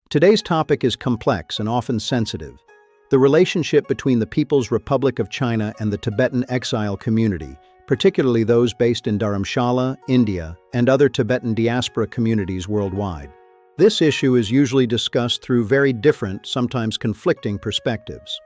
Today's topic is complex and often sensitive: the relationship between the People's Republic of China and the Tibetan exile community, particularly those based in Dharamshala, India, and other Tibetan diaspora communities worldwide. This issue is usually discussed through very different, sometimes conflicting perspectives.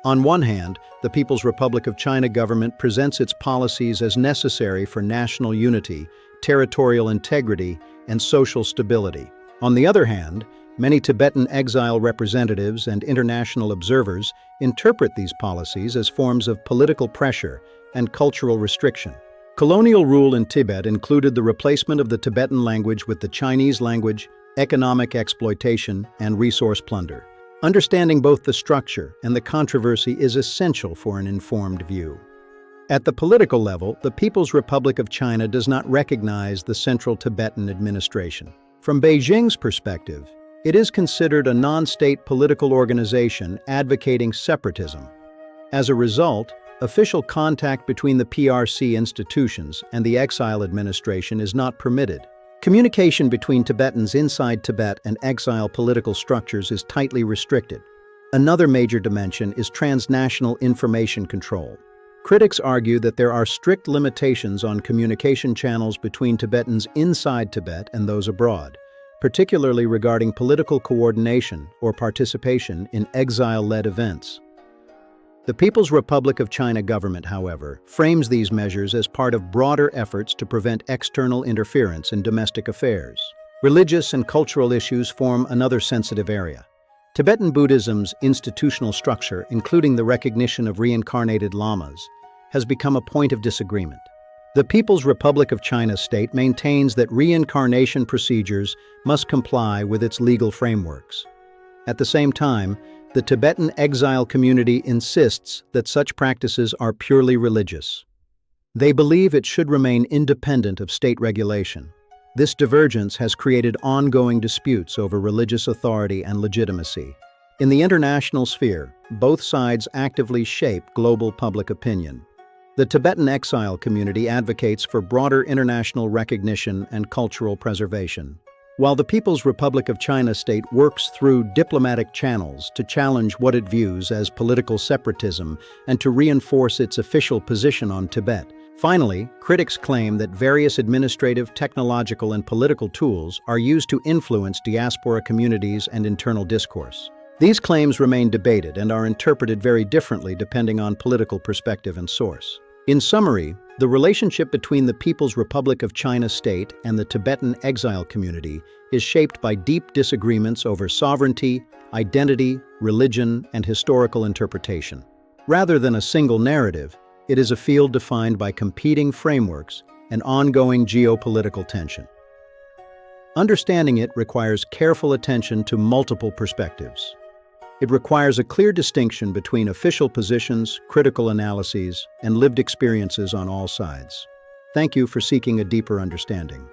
On one hand, the People's Republic of China government presents its policies as necessary for national unity, territorial integrity, and social stability. On the other hand, many Tibetan exile representatives and international observers interpret these policies as forms of political pressure and cultural restriction. Colonial rule in Tibet included the replacement of the Tibetan language with the Chinese language, economic exploitation, and resource plunder. Understanding both the structure and the controversy is essential for an informed view. At the political level, the People's Republic of China does not recognize the Central Tibetan administration. From Beijing's perspective, it is considered a non-state political organization advocating separatism. As a result, official contact between the PRC institutions and the exile administration is not permitted. Communication between Tibetans inside Tibet and exile political structures is tightly restricted. Another major dimension is transnational information control. Critics argue that there are strict limitations on communication channels between Tibetans inside Tibet and those abroad, particularly regarding political coordination or participation in exile-led events. The People's Republic of China government, however, frames these measures as part of broader efforts to prevent external interference in domestic affairs. Religious and cultural issues form another sensitive area. Tibetan Buddhism's institutional structure, including the recognition of reincarnated lamas, has become a point of disagreement. The People's Republic of China state maintains that reincarnation procedures must comply with its legal frameworks. At the same time, the Tibetan exile community insists that such practices are purely religious. They believe it should remain independent of state regulation. This divergence has created ongoing disputes over religious authority and legitimacy. In the international sphere, both sides actively shape global public opinion. The Tibetan exile community advocates for broader international recognition and cultural preservation, while the People's Republic of China state works through diplomatic channels to challenge what it views as political separatism and to reinforce its official position on Tibet. Finally, critics claim that various administrative, technological, and political tools are used to influence diaspora communities and internal discourse. These claims remain debated and are interpreted very differently depending on political perspective and source. In summary, the relationship between the People's Republic of China state and the Tibetan exile community is shaped by deep disagreements over sovereignty, identity, religion, and historical interpretation. Rather than a single narrative, it is a field defined by competing frameworks and ongoing geopolitical tension. Understanding it requires careful attention to multiple perspectives. It requires a clear distinction between official positions, critical analyses, and lived experiences on all sides. Thank you for seeking a deeper understanding.